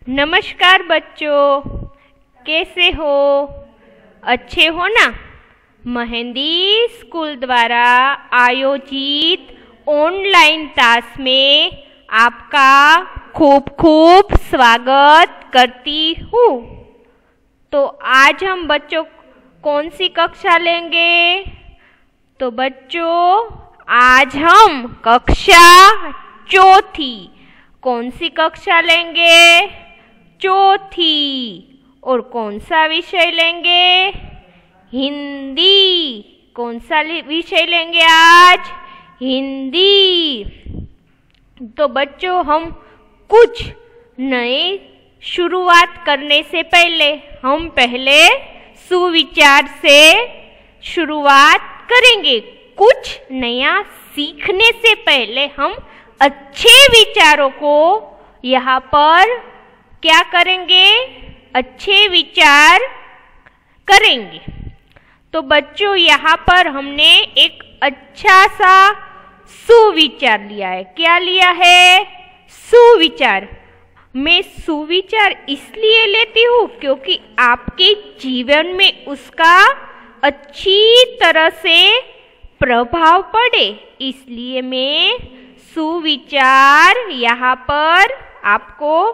नमस्कार बच्चों, कैसे हो? अच्छे हो ना? मेहंदी स्कूल द्वारा आयोजित ऑनलाइन क्लास में आपका खूब खूब स्वागत करती हूँ। तो आज हम बच्चों कौन सी कक्षा लेंगे? तो बच्चों आज हम कक्षा चौथी। कौन सी कक्षा लेंगे? चौथी। और कौन सा विषय लेंगे? हिंदी। कौन सा विषय लेंगे आज? हिंदी। तो बच्चों हम कुछ नए शुरुआत करने से पहले हम पहले सुविचार से शुरुआत करेंगे। कुछ नया सीखने से पहले हम अच्छे विचारों को यहाँ पर क्या करेंगे? अच्छे विचार करेंगे। तो बच्चों यहाँ पर हमने एक अच्छा सा सुविचार लिया है। क्या लिया है? सुविचार। मैं सुविचार इसलिए लेती हूँ क्योंकि आपके जीवन में उसका अच्छी तरह से प्रभाव पड़े, इसलिए मैं सुविचार यहाँ पर आपको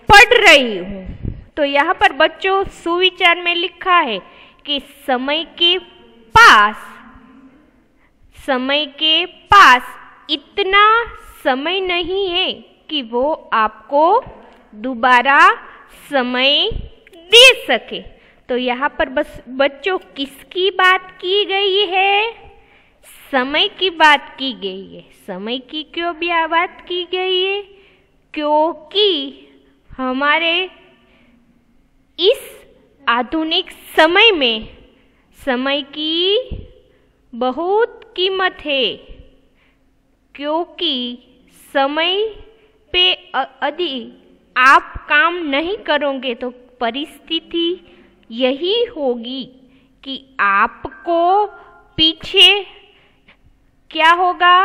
पढ़ रही हूँ। तो यहाँ पर बच्चों सुविचार में लिखा है कि समय के पास इतना समय नहीं है कि वो आपको दोबारा समय दे सके। तो यहाँ पर बस बच्चों किसकी बात की गई है? समय की बात की गई है। समय की क्यों बात की गई है? क्योंकि हमारे इस आधुनिक समय में समय की बहुत कीमत है, क्योंकि समय पे यदि आप काम नहीं करोगे तो परिस्थिति यही होगी कि आपको पीछे क्या होगा?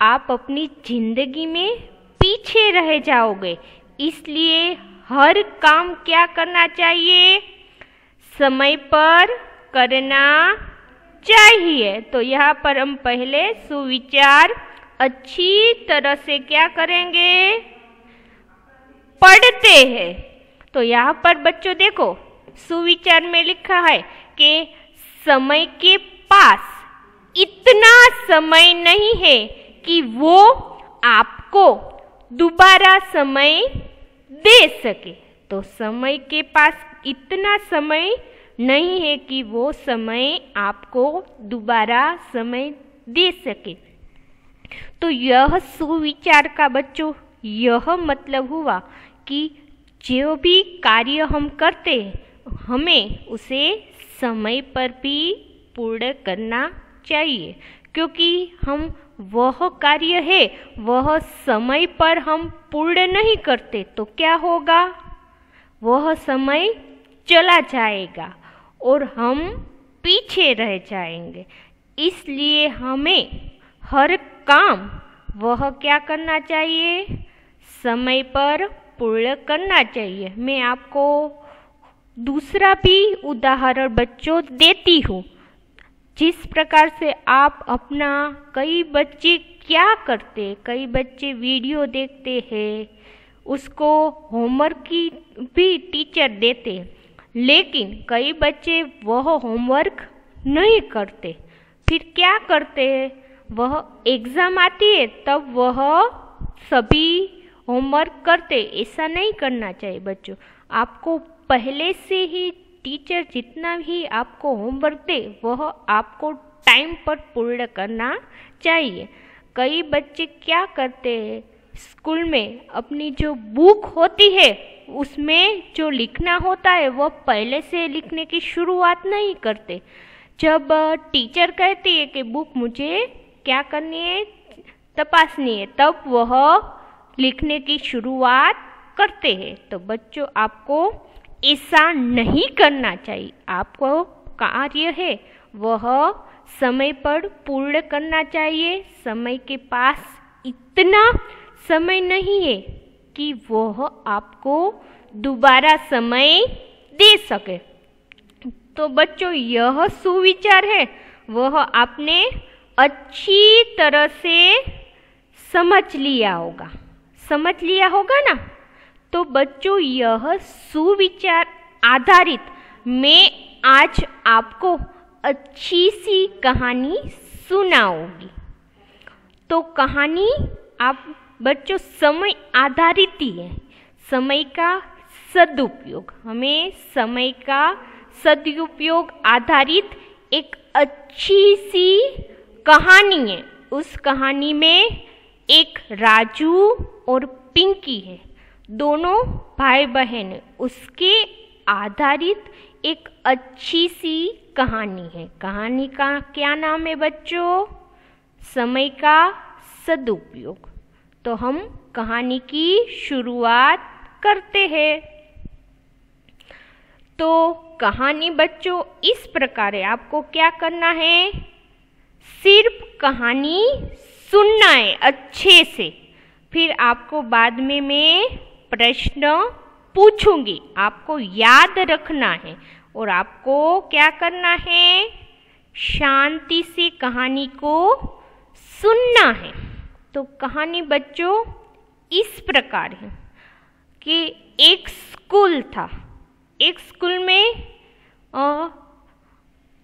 आप अपनी जिंदगी में पीछे रह जाओगे। इसलिए हर काम क्या करना चाहिए? समय पर करना चाहिए। तो यहाँ पर हम पहले सुविचार अच्छी तरह से क्या करेंगे? पढ़ते हैं। तो यहाँ पर बच्चों देखो सुविचार में लिखा है कि समय के पास इतना समय नहीं है कि वो आपको दोबारा समय दे सके। तो समय के पास इतना समय नहीं है कि वो समय आपको दोबारा समय दे सके। तो यह सुविचार का बच्चों यह मतलब हुआ कि जो भी कार्य हम करते हैं हमें उसे समय पर भी पूर्ण करना चाहिए, क्योंकि हम वह कार्य है वह समय पर हम पूर्ण नहीं करते तो क्या होगा? वह समय चला जाएगा और हम पीछे रह जाएंगे। इसलिए हमें हर काम वह क्या करना चाहिए? समय पर पूर्ण करना चाहिए। मैं आपको दूसरा भी उदाहरण बच्चों देती हूँ। जिस प्रकार से आप अपना कई बच्चे क्या करते? कई बच्चे वीडियो देखते हैं, उसको होमवर्क की भी टीचर देते, लेकिन कई बच्चे वह होमवर्क नहीं करते। फिर क्या करते हैं? वह एग्ज़ाम आती है तब वह सभी होमवर्क करते। ऐसा नहीं करना चाहिए बच्चों। आपको पहले से ही टीचर जितना भी आपको होमवर्क दे वह आपको टाइम पर पूर्ण करना चाहिए। कई बच्चे क्या करते हैं? स्कूल में अपनी जो बुक होती है उसमें जो लिखना होता है वह पहले से लिखने की शुरुआत नहीं करते। जब टीचर कहती है कि बुक मुझे क्या करनी है? तपासनी है, तब वह लिखने की शुरुआत करते हैं। तो बच्चों आपको ऐसा नहीं करना चाहिए। आपको कार्य है वह समय पर पूर्ण करना चाहिए। समय के पास इतना समय नहीं है कि वह आपको दोबारा समय दे सके। तो बच्चों, यह सुविचार है वह आपने अच्छी तरह से समझ लिया होगा ना। तो बच्चों, यह सुविचार आधारित मैं आज आपको अच्छी सी कहानी सुनाऊंगी। तो कहानी आप बच्चों समय आधारित ही है, समय का सदुपयोग, हमें समय का सदुपयोग आधारित एक अच्छी सी कहानी है। उस कहानी में एक राजू और पिंकी है, दोनों भाई बहन है, उसके आधारित एक अच्छी सी कहानी है। कहानी का क्या नाम है बच्चों? समय का सदुपयोग। तो हम कहानी की शुरुआत करते हैं। तो कहानी बच्चों इस प्रकार है, आपको क्या करना है? सिर्फ कहानी सुनना है अच्छे से, फिर आपको बाद में मैं प्रश्न पूछूंगी, आपको याद रखना है और आपको क्या करना है? शांति से कहानी को सुनना है। तो कहानी बच्चों इस प्रकार है कि एक स्कूल था। एक स्कूल में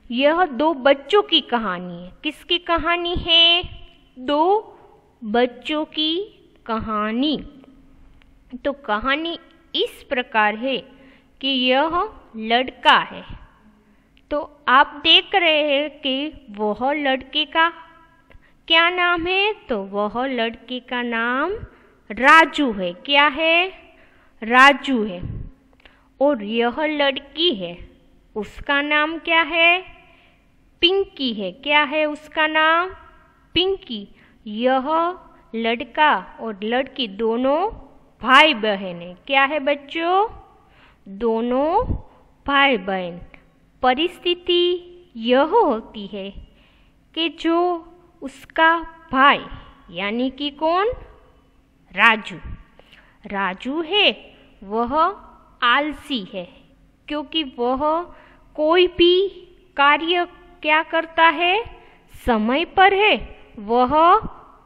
यह दो बच्चों की कहानी है। किसकी कहानी है? दो बच्चों की कहानी। तो कहानी इस प्रकार है कि यह लड़का है। तो आप देख रहे हैं कि वह लड़के का क्या नाम है? तो वह लड़के का नाम राजू है। क्या है? राजू है। और यह लड़की है, उसका नाम क्या है? पिंकी है। क्या है उसका नाम? पिंकी। यह लड़का और लड़की दोनों भाई बहन है। क्या है बच्चों? दोनों भाई बहन। परिस्थिति यह होती है कि जो उसका भाई यानी कि कौन? राजू है, वह आलसी है, क्योंकि वह कोई भी कार्य क्या करता है? समय पर है, वह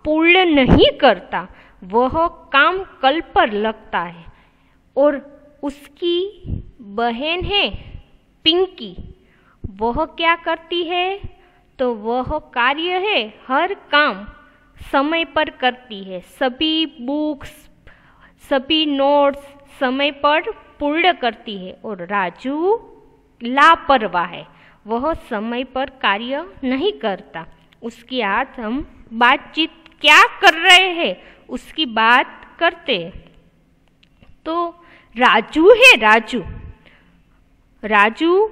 पूर्ण नहीं करता, वह काम कल पर लगता है। और उसकी बहन है पिंकी, वह क्या करती है? तो वह कार्य है, हर काम समय पर करती है, सभी बुक्स, सभी नोट्स समय पर पूर्ण करती है। और राजू लापरवाह है, वह समय पर कार्य नहीं करता। उसकी आज हम बातचीत क्या कर रहे हैं उसकी बात करते हैं। तो राजू है, राजू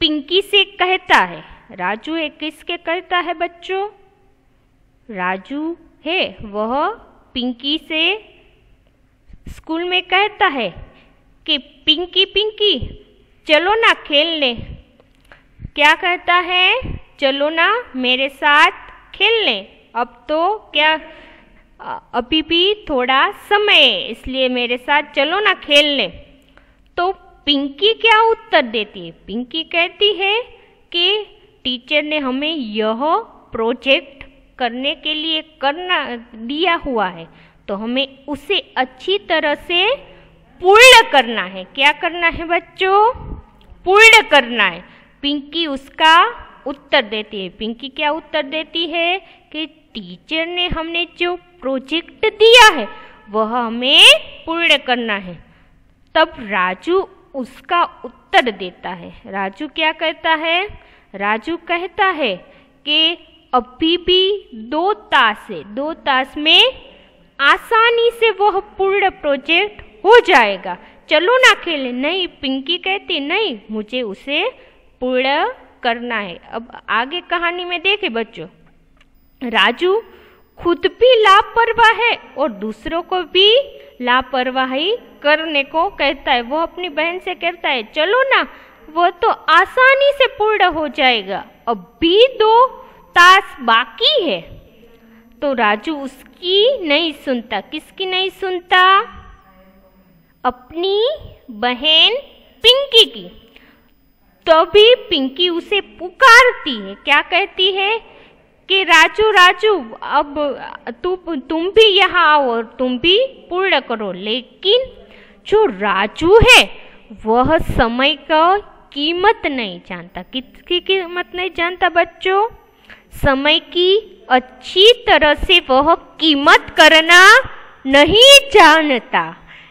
पिंकी से कहता है। राजू है किसके कहता है बच्चों? राजू है वह पिंकी से स्कूल में कहता है कि पिंकी चलो ना खेलने। क्या कहता है? चलो ना मेरे साथ खेलने। अब तो क्या अभी भी थोड़ा समय है, इसलिए मेरे साथ चलो ना खेलने। तो पिंकी क्या उत्तर देती है? पिंकी कहती है कि टीचर ने हमें यह प्रोजेक्ट करने के लिए करना दिया हुआ है, तो हमें उसे अच्छी तरह से पूर्ण करना है। क्या करना है बच्चों? पूर्ण करना है। पिंकी उसका उत्तर देती है। पिंकी क्या उत्तर देती है कि टीचर ने हमने जो प्रोजेक्ट दिया है वह हमें पूर्ण करना है। तब राजू उसका उत्तर देता है। राजू क्या कहता है? राजू कहता है कि अभी भी 2 तास है, 2 तास में आसानी से वह पूर्ण प्रोजेक्ट हो जाएगा, चलो ना खेलें। नहीं, पिंकी कहती नहीं, मुझे उसे पूर्ण करना है। अब आगे कहानी में देखें बच्चों, राजू खुद भी लापरवाह है और दूसरों को भी लापरवाही करने को कहता है। वो अपनी बहन से कहता है चलो ना, वो तो आसानी से पूर्ण हो जाएगा, अब भी 2 तास बाकी है। तो राजू उसकी नहीं सुनता। किसकी नहीं सुनता? अपनी बहन पिंकी की। तभी पिंकी उसे पुकारती है, क्या कहती है कि राजू राजू अब तुम भी यहाँ आओ और तुम भी पूर्ण करो। लेकिन जो राजू है वह समय का कीमत नहीं जानता। किसकी कीमत नहीं जानता बच्चों? समय की अच्छी तरह से वह कीमत करना नहीं जानता,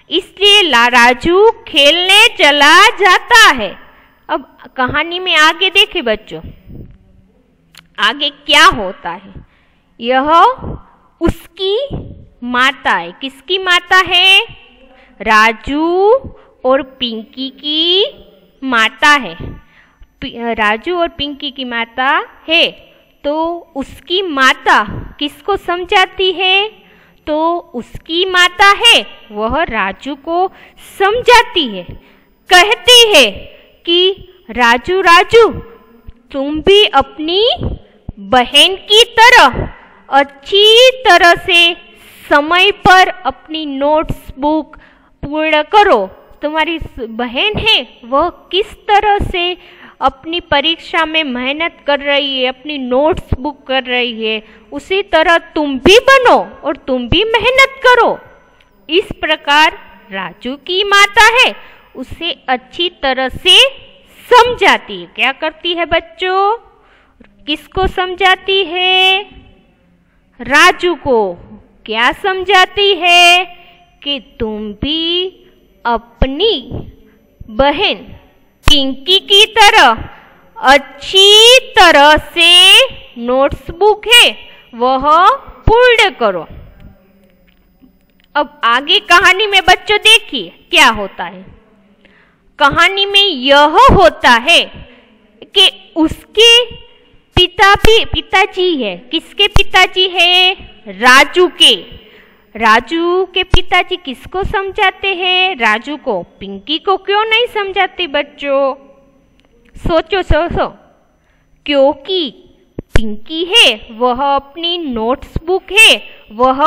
इसलिए राजू खेलने चला जाता है। अब कहानी में आगे देखें बच्चों, आगे क्या होता है। यह उसकी माता है। किसकी माता है? राजू और पिंकी की माता है। राजू और पिंकी की माता है। तो उसकी माता किसको समझाती है? तो उसकी माता है वह राजू को समझाती है, कहती है कि राजू राजू तुम भी अपनी बहन की तरह अच्छी तरह से समय पर अपनी नोट्स बुक पूर्ण करो। तुम्हारी बहन है वह किस तरह से अपनी परीक्षा में मेहनत कर रही है, अपनी नोट्स बुक कर रही है, उसी तरह तुम भी बनो और तुम भी मेहनत करो। इस प्रकार राजू की माता है उसे अच्छी तरह से समझाती है। क्या करती है बच्चों? किसको समझाती है? राजू को। क्या समझाती है? कि तुम भी अपनी बहन पिंकी की तरह अच्छी तरह से नोट्स बुक है वह पूर्ण करो। अब आगे कहानी में बच्चों देखिए क्या होता है। कहानी में यह होता है कि उसके पिताजी है। किसके पिताजी है? राजू के। राजू के पिताजी किसको समझाते हैं? राजू को। पिंकी को क्यों नहीं समझाते बच्चों? सोचो। क्योंकि पिंकी है वह अपनी नोट्स बुक है वह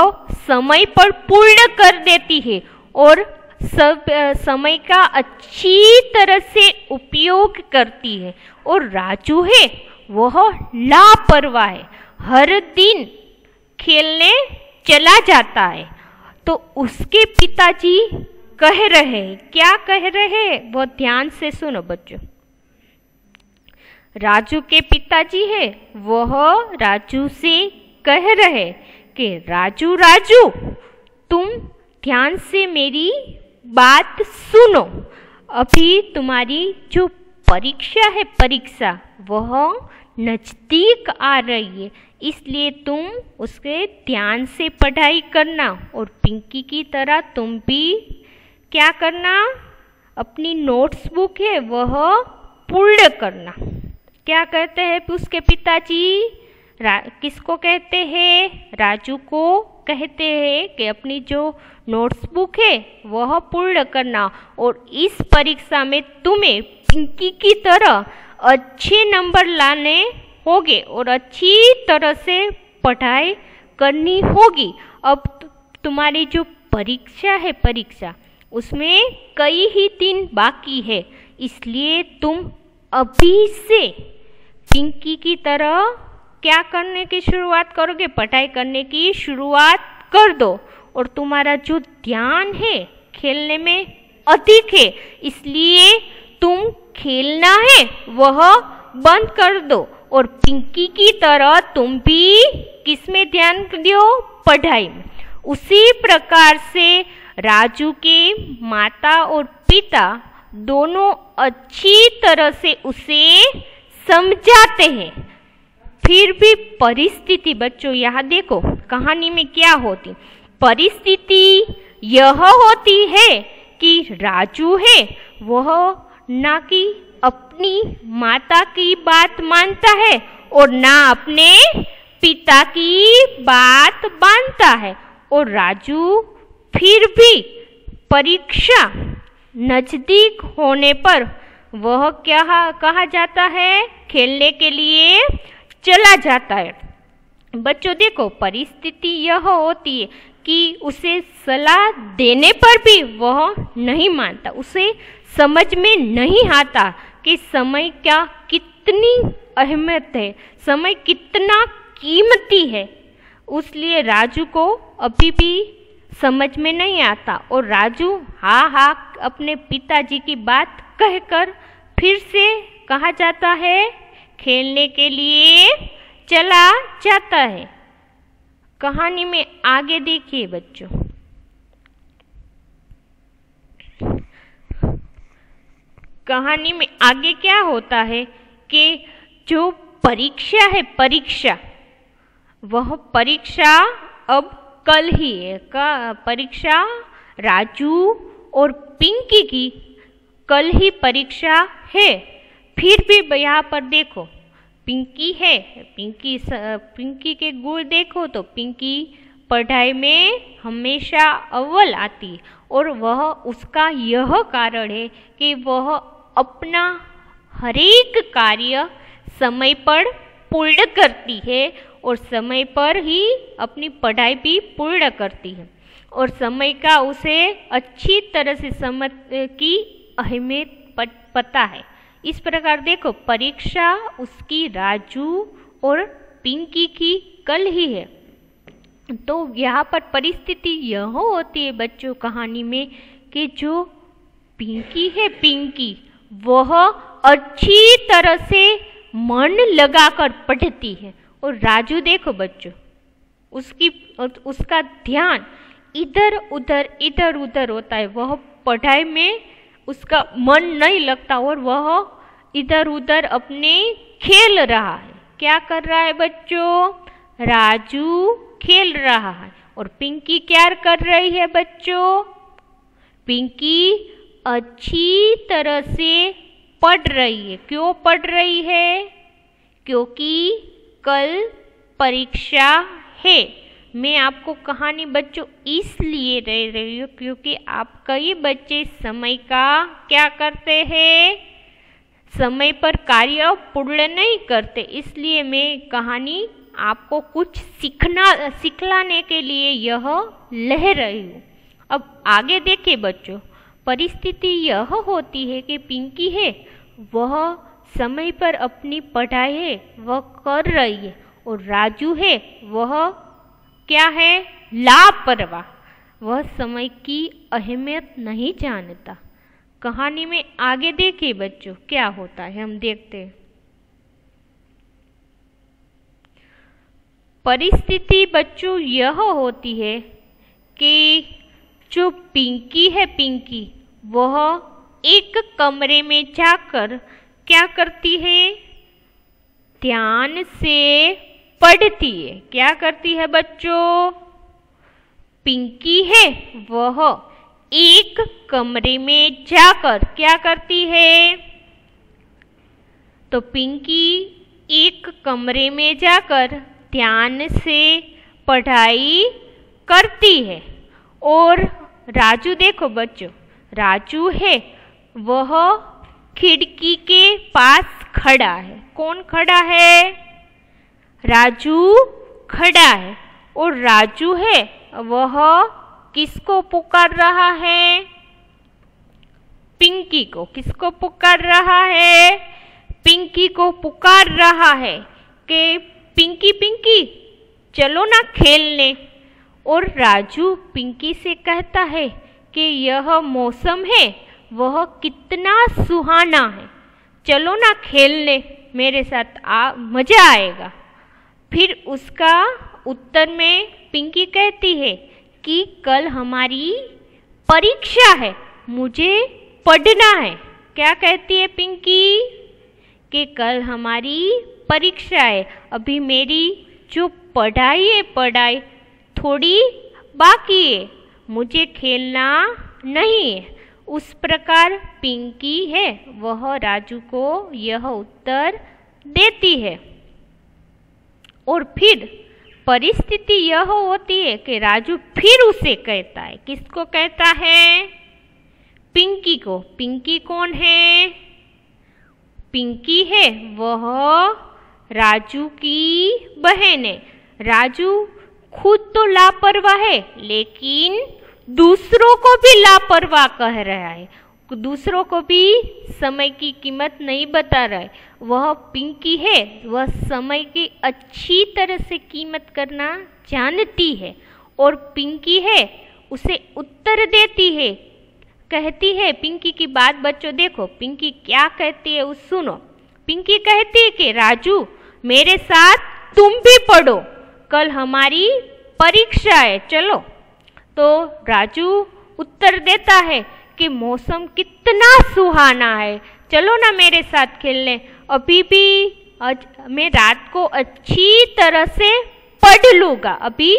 समय पर पूर्ण कर देती है और सब समय का अच्छी तरह से उपयोग करती है। और राजू है वह लापरवाह है, हर दिन खेलने चला जाता है। तो उसके पिताजी कह रहे हैं, क्या कह रहे हैं वो ध्यान से सुनो बच्चों। राजू के पिताजी है वह राजू से कह रहे कि राजू राजू तुम ध्यान से मेरी बात सुनो। अभी तुम्हारी जो परीक्षा वह नजदीक आ रही है, इसलिए तुम उसके ध्यान से पढ़ाई करना और पिंकी की तरह तुम भी क्या करना? अपनी नोट्स बुक है वह पूर्ण करना। क्या कहते हैं उसके पिताजी? किसको कहते हैं? राजू को कहते हैं कि अपनी जो नोट्स बुक है वह पूर्ण करना और इस परीक्षा में तुम्हें पिंकी की तरह अच्छे नंबर लाने होंगे और अच्छी तरह से पढ़ाई करनी होगी। अब तुम्हारी जो परीक्षा उसमें कई ही दिन बाकी है, इसलिए तुम अभी से पिंकी की तरह क्या करने की शुरुआत करोगे? पढ़ाई करने की शुरुआत कर दो। और तुम्हारा जो ध्यान है खेलने में अधिक है, इसलिए तुम खेलना है वह बंद कर दो और पिंकी की तरह तुम भी किसमें ध्यान दो? पढ़ाई में। उसी प्रकार से राजू के माता और पिता दोनों अच्छी तरह से उसे समझाते हैं। फिर भी परिस्थिति बच्चों यहाँ देखो कहानी में क्या होती। परिस्थिति यह होती है कि राजू है वह ना कि अपनी माता की बात मानता है और ना अपने पिता की बात मानता है। और राजू फिर भी परीक्षा नजदीक होने पर वह क्या कहा जाता है? खेलने के लिए चला जाता है। बच्चों देखो परिस्थिति यह होती है कि उसे सलाह देने पर भी वह नहीं मानता, उसे समझ में नहीं आता कि समय क्या कितनी अहमियत है, समय कितना कीमती है। उसलिए राजू को अभी भी समझ में नहीं आता और राजू हाँ हाँ अपने पिताजी की बात कहकर फिर से कहा जाता है खेलने के लिए चला जाता है। कहानी में आगे देखिए बच्चों, कहानी में आगे क्या होता है कि जो परीक्षा है, परीक्षा, वह परीक्षा अब कल ही है। परीक्षा राजू और पिंकी की कल ही परीक्षा है। फिर भी यहाँ पर देखो पिंकी है, पिंकी के गुण देखो तो पिंकी पढ़ाई में हमेशा अव्वल आती और वह उसका यह कारण है कि वह अपना हरेक कार्य समय पर पूर्ण करती है और समय पर ही अपनी पढ़ाई भी पूर्ण करती है और समय का उसे अच्छी तरह से समझ की अहमियत पता है। इस प्रकार देखो परीक्षा उसकी राजू और पिंकी की कल ही है। तो यहाँ पर परिस्थिति यह होती है बच्चों कहानी में कि जो पिंकी है, पिंकी वह अच्छी तरह से मन लगाकर पढ़ती है और राजू देखो बच्चों उसका ध्यान इधर उधर होता है, वह पढ़ाई में उसका मन नहीं लगता और वह इधर उधर अपने खेल रहा है। क्या कर रहा है बच्चों? राजू खेल रहा है और पिंकी क्या कर रही है बच्चों? पिंकी अच्छी तरह से पढ़ रही है। क्यों पढ़ रही है? क्योंकि कल परीक्षा है। मैं आपको कहानी बच्चों इसलिए दे रही हूँ क्योंकि आप कई बच्चे समय का क्या करते हैं, समय पर कार्य पूर्ण नहीं करते। इसलिए मैं कहानी आपको कुछ सिखलाने के लिए यह लह रही हूँ। अब आगे देखिए बच्चों, परिस्थिति यह होती है कि पिंकी है वह समय पर अपनी पढ़ाई है वह कर रही है और राजू है वह क्या है, लापरवाह, वह समय की अहमियत नहीं जानता। कहानी में आगे देखिए बच्चों क्या होता है, हम देखते हैं। परिस्थिति बच्चों यह होती है कि जो पिंकी है, पिंकी वह एक कमरे में जाकर क्या करती है, ध्यान से पढ़ती है। क्या करती है बच्चों? पिंकी है वह एक कमरे में जाकर क्या करती है? तो पिंकी एक कमरे में जाकर ध्यान से पढ़ाई करती है और राजू देखो बच्चों, राजू है वह खिड़की के पास खड़ा है। कौन खड़ा है? राजू खड़ा है और राजू है वह किसको पुकार रहा है? पिंकी को। किसको पुकार रहा है? पिंकी को पुकार रहा है कि पिंकी पिंकी चलो ना खेलने। और राजू पिंकी से कहता है कि यह मौसम है वह कितना सुहाना है, चलो ना खेलने मेरे साथ, मजा आएगा। फिर उसका उत्तर में पिंकी कहती है कि कल हमारी परीक्षा है, मुझे पढ़ना है। क्या कहती है पिंकी? कि कल हमारी परीक्षा है, अभी मेरी जो पढ़ाई है पढ़ाई थोड़ी बाकी है, मुझे खेलना नहीं है। उस प्रकार पिंकी है वह राजू को यह उत्तर देती है। और फिर परिस्थिति यह होती है कि राजू फिर उसे कहता है। किसको कहता है? पिंकी को। पिंकी कौन है? पिंकी है वह राजू की बहन है। राजू खुद तो लापरवाह है लेकिन दूसरों को भी लापरवाह कह रहा है, दूसरों को भी समय की कीमत नहीं बता रहा है। वह पिंकी है, वह समय की अच्छी तरह से कीमत करना जानती है और पिंकी है उसे उत्तर देती है, कहती है पिंकी की बात। बच्चों देखो पिंकी क्या कहती है उस सुनो। पिंकी कहती है कि राजू मेरे साथ तुम भी पढ़ो, कल हमारी परीक्षा है, चलो। तो राजू उत्तर देता है कि मौसम कितना सुहाना है, चलो ना मेरे साथ खेलने। अभी भी मैं रात को अच्छी तरह से पढ़ लूँगा, अभी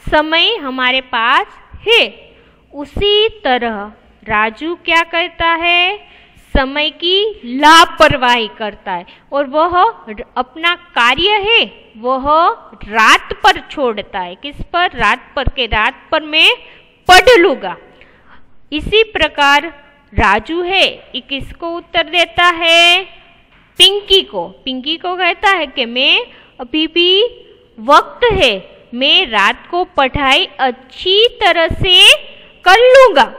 समय हमारे पास है। उसी तरह राजू क्या करता है, समय की लापरवाही करता है और वह अपना कार्य है वह रात पर छोड़ता है। किस पर? रात पर के रात पर मैं पढ़ लूँगा। इसी प्रकार राजू है ये किसको उत्तर देता है? पिंकी को। पिंकी को कहता है कि मैं अभी भी वक्त है, मैं रात को पढ़ाई अच्छी तरह से कर लूँगा।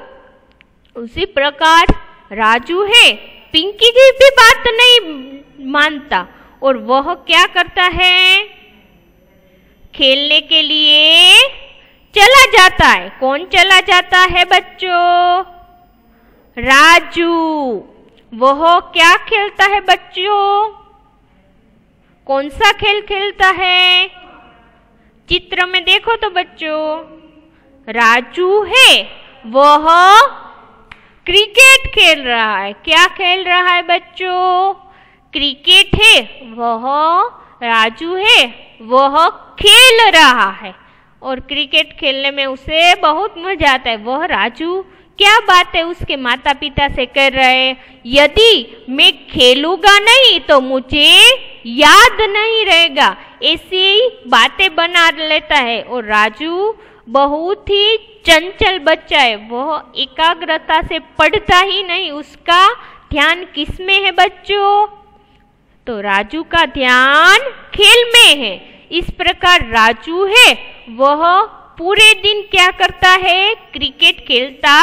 उसी प्रकार राजू है पिंकी की भी बात नहीं मानता और वह क्या करता है, खेलने के लिए चला जाता है। कौन चला जाता है बच्चों? राजू। वह क्या खेलता है बच्चों? कौन सा खेल खेलता है? चित्र में देखो तो बच्चों, राजू है वह क्रिकेट खेल रहा है। क्या खेल रहा है बच्चों? क्रिकेट है वह राजू है वह खेल रहा है और क्रिकेट खेलने में उसे बहुत मजा आता है। वह राजू क्या बात है उसके माता पिता से कर रहे हैं, यदि मैं खेलूंगा नहीं तो मुझे याद नहीं रहेगा, ऐसी बातें बना लेता है। और राजू बहुत ही चंचल बच्चा है, वह एकाग्रता से पढ़ता ही नहीं, उसका ध्यान किस में है बच्चों? तो राजू का ध्यान खेल में है। इस प्रकार राजू है वह पूरे दिन क्या करता है? क्रिकेट खेलता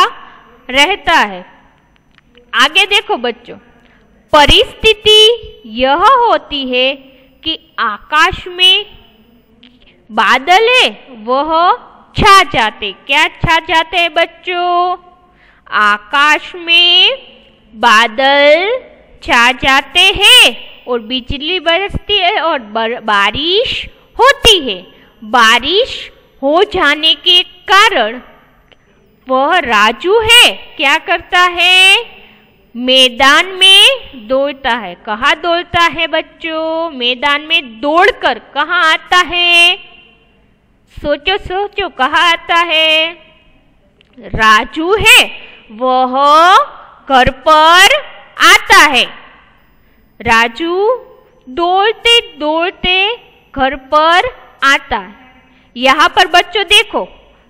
रहता है। आगे देखो बच्चों, परिस्थिति यह होती है कि आकाश में बादल है वह छा जाते। क्या छा जाते हैं बच्चों? आकाश में बादल छा जाते हैं और बिजली बरसती है और बारिश होती है। बारिश हो जाने के कारण वह राजू है क्या करता है? मैदान में दौड़ता है। कहाँ दौड़ता है बच्चों? मैदान में दौड़कर कहाँ आता है? सोचो सोचो, कहाँ आता है? राजू है वह घर पर आता है। राजू दौड़ते दौड़ते घर पर आता है। यहाँ पर बच्चों देखो,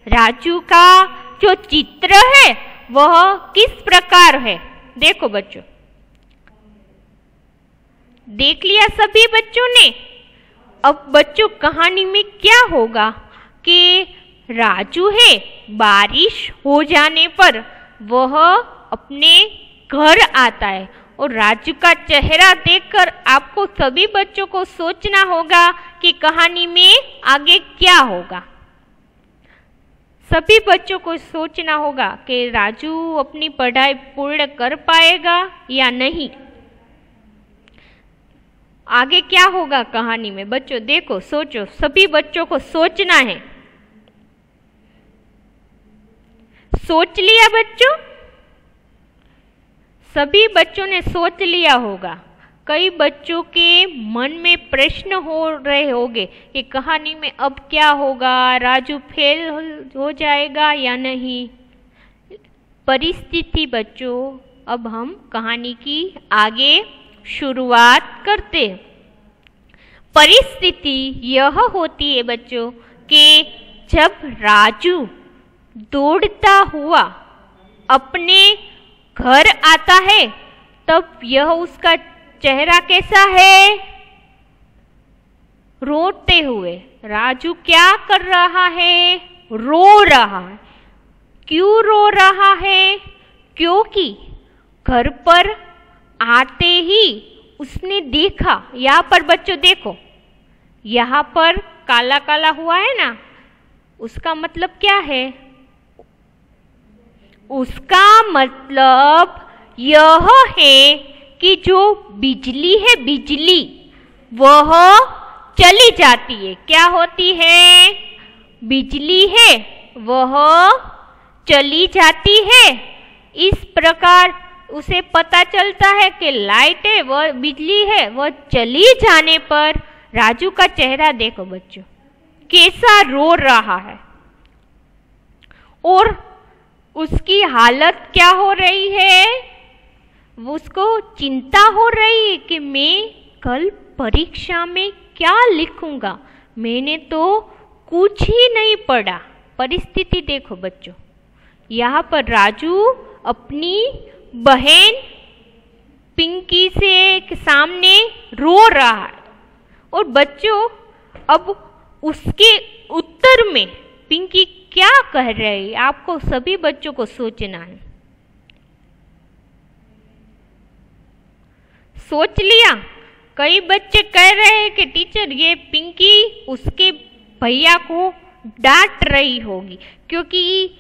राजू का जो चित्र है वह किस प्रकार है? देखो बच्चों, देख लिया सभी बच्चों ने। अब बच्चों कहानी में क्या होगा कि राजू है बारिश हो जाने पर वह अपने घर आता है और राजू का चेहरा देखकर आपको सभी बच्चों को सोचना होगा कि कहानी में आगे क्या होगा। सभी बच्चों को सोचना होगा कि राजू अपनी पढ़ाई पूर्ण कर पाएगा या नहीं। आगे क्या होगा कहानी में बच्चों? देखो सोचो, सभी बच्चों को सोचना है। सोच लिया बच्चों? सभी बच्चों ने सोच लिया होगा। कई बच्चों के मन में प्रश्न हो रहे होंगे कि कहानी में अब क्या होगा, राजू फेल हो जाएगा या नहीं। परिस्थिति बच्चों, अब हम कहानी की आगे शुरुआत करते हैं। परिस्थिति यह होती है बच्चों कि जब राजू दौड़ता हुआ अपने घर आता है तब यह उसका चेहरा कैसा है? रोते हुए। राजू क्या कर रहा है? रो रहा है। क्यों रो रहा है? क्योंकि घर पर आते ही उसने देखा, यहाँ पर बच्चों देखो, यहाँ पर काला काला हुआ है ना, उसका मतलब क्या है? उसका मतलब यह है कि जो बिजली है, बिजली वह चली जाती है। क्या होती है? बिजली है वह चली जाती है। इस प्रकार उसे पता चलता है कि लाइट है, वह बिजली है, वह चली जाने पर राजू का चेहरा देखो बच्चों, कैसा रो रहा है। और उसकी हालत क्या हो रही है? उसको चिंता हो रही है कि मैं कल परीक्षा में क्या लिखूंगा, मैंने तो कुछ ही नहीं पढ़ा। परिस्थिति देखो बच्चों, यहाँ पर राजू अपनी बहन पिंकी से सामने रो रहा है। और बच्चों अब उसके उत्तर में पिंकी क्या कह रही है, आपको सभी बच्चों को सोचना है। सोच लिया? कई बच्चे कह रहे हैं कि टीचर ये पिंकी उसके भैया को डांट रही होगी क्योंकि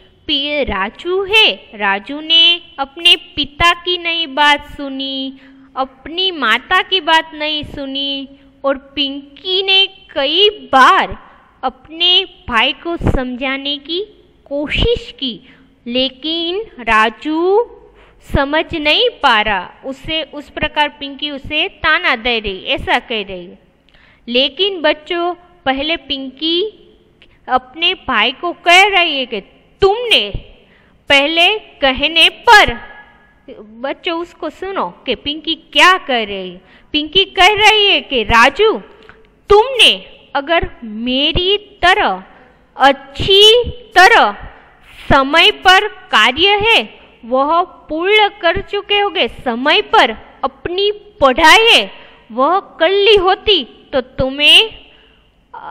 राजू है, राजू ने अपने पिता की नहीं बात सुनी, अपनी माता की बात नहीं सुनी, और पिंकी ने कई बार अपने भाई को समझाने की कोशिश की, लेकिन राजू समझ नहीं पा रहा। उसे उस प्रकार पिंकी उसे ताना दे रही, ऐसा कह रही है। लेकिन बच्चों पहले पिंकी अपने भाई को कह रही है कि तुमने पहले कहने पर, बच्चों उसको सुनो कि पिंकी क्या कह रही है। पिंकी कह रही है कि राजू तुमने अगर मेरी तरह अच्छी तरह समय पर कार्य है वह पूर्ण कर चुके होगे, समय पर अपनी पढ़ाई है वह कर ली होती तो तुम्हें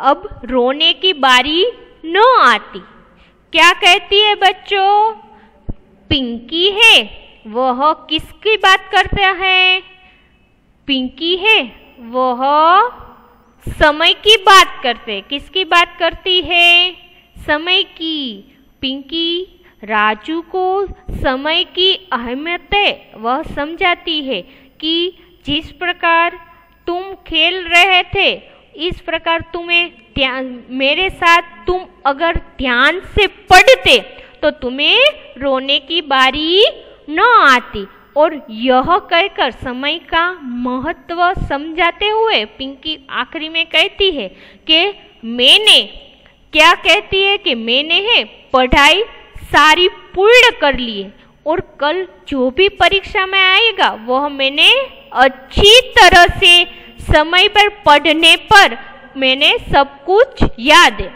अब रोने की बारी न आती। क्या कहती है बच्चों? पिंकी है वह किसकी बात करता है? पिंकी है वह समय की बात करते। किसकी बात करती है? समय की। पिंकी राजू को समय की अहमियत है वह समझाती है कि जिस प्रकार तुम खेल रहे थे इस प्रकार तुम्हें मेरे साथ तुम अगर ध्यान से पढ़ते तो तुम्हें रोने की बारी न आती। और यह कहकर समय का महत्व समझाते हुए पिंकी आखिरी में कहती है कि मैंने, क्या कहती है कि मैंने है पढ़ाई सारी पूर्ण कर ली है और कल जो भी परीक्षा में आएगा वह मैंने अच्छी तरह से समय पर पढ़ने पर मैंने सब कुछ याद है।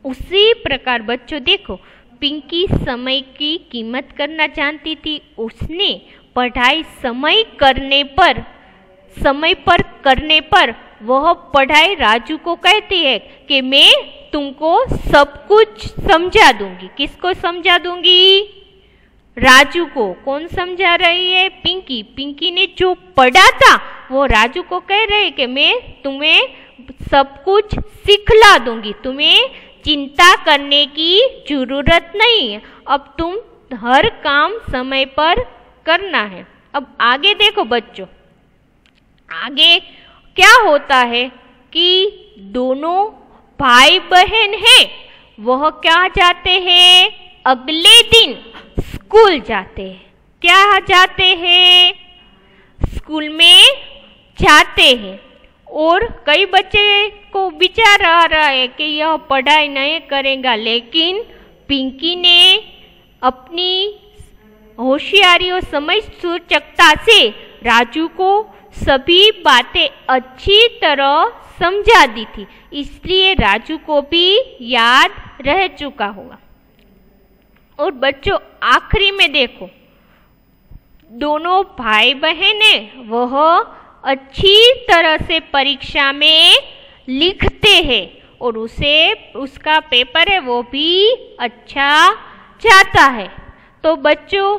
उसी प्रकार बच्चों देखो पिंकी समय की कीमत करना जानती थी। उसने पढ़ाई समय पर करने पर वह पढ़ाई राजू को कहती है कि मैं तुमको सब कुछ समझा दूंगी। किसको समझा दूंगी? राजू को। कौन समझा रही है? पिंकी। पिंकी ने जो पढ़ा था वो राजू को कह रहे कि मैं तुम्हें सब कुछ सिखला दूंगी, तुम्हें चिंता करने की जरूरत नहीं है, अब तुम हर काम समय पर करना है। अब आगे देखो बच्चों, आगे क्या होता है कि दोनों भाई बहन हैं वह क्या जाते हैं? अगले दिन स्कूल जाते हैं। क्या जाते हैं? स्कूल में जाते हैं। और कई बच्चे को विचार आ रहा है कि यह पढ़ाई नहीं करेगा, लेकिन पिंकी ने अपनी होशियारी और समझ सूचकता से राजू को सभी बातें अच्छी तरह समझा दी थी, इसलिए राजू को भी याद रह चुका होगा। और बच्चों आखिरी में देखो दोनों भाई बहन वह अच्छी तरह से परीक्षा में लिखते हैं और उसे उसका पेपर है वो भी अच्छा जाता है। तो बच्चों,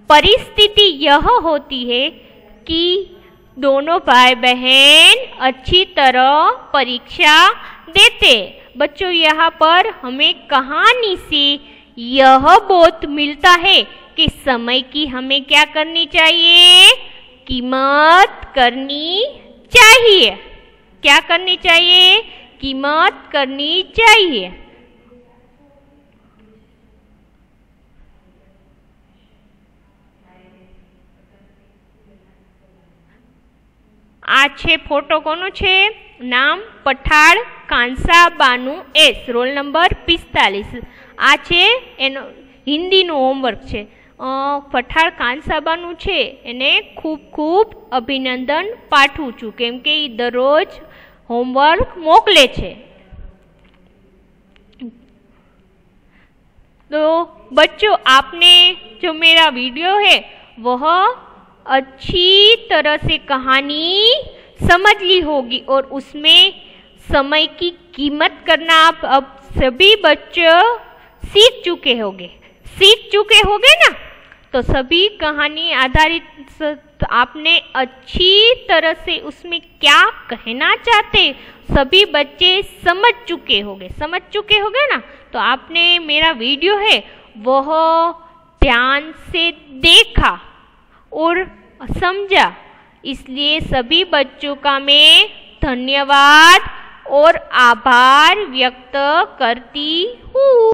परिस्थिति यह होती है कि दोनों भाई बहन अच्छी तरह परीक्षा देते। बच्चों, यहाँ पर हमें कहानी से यह बोध मिलता है कि समय की हमें क्या करनी चाहिए? कीमत करनी चाहिए। क्या करनी चाहिए? कीमत करनी चाहिए। आ छे फोटो कोनो छे? नाम पठाड़ कांसाबानु एस, रोल नंबर 45। आ छे एनो हिंदी नो होमवर्क छे। पठाड़ कांसाबानु छे एने खूब खूब अभिनंदन पाठवुं छुं, केम के ई दररोज होमवर्क मोकले छे। तो बच्चों, आपने जो मेरा वीडियो है वह अच्छी तरह से कहानी समझ ली होगी और उसमें समय की कीमत करना आप अब सभी बच्चे सीख चुके होंगे ना। तो सभी कहानी आधारित आपने अच्छी तरह से उसमें क्या कहना चाहते सभी बच्चे समझ चुके होंगे ना। तो आपने मेरा वीडियो है वह ध्यान से देखा और समझा, इसलिए सभी बच्चों का मैं धन्यवाद और आभार व्यक्त करती हूँ।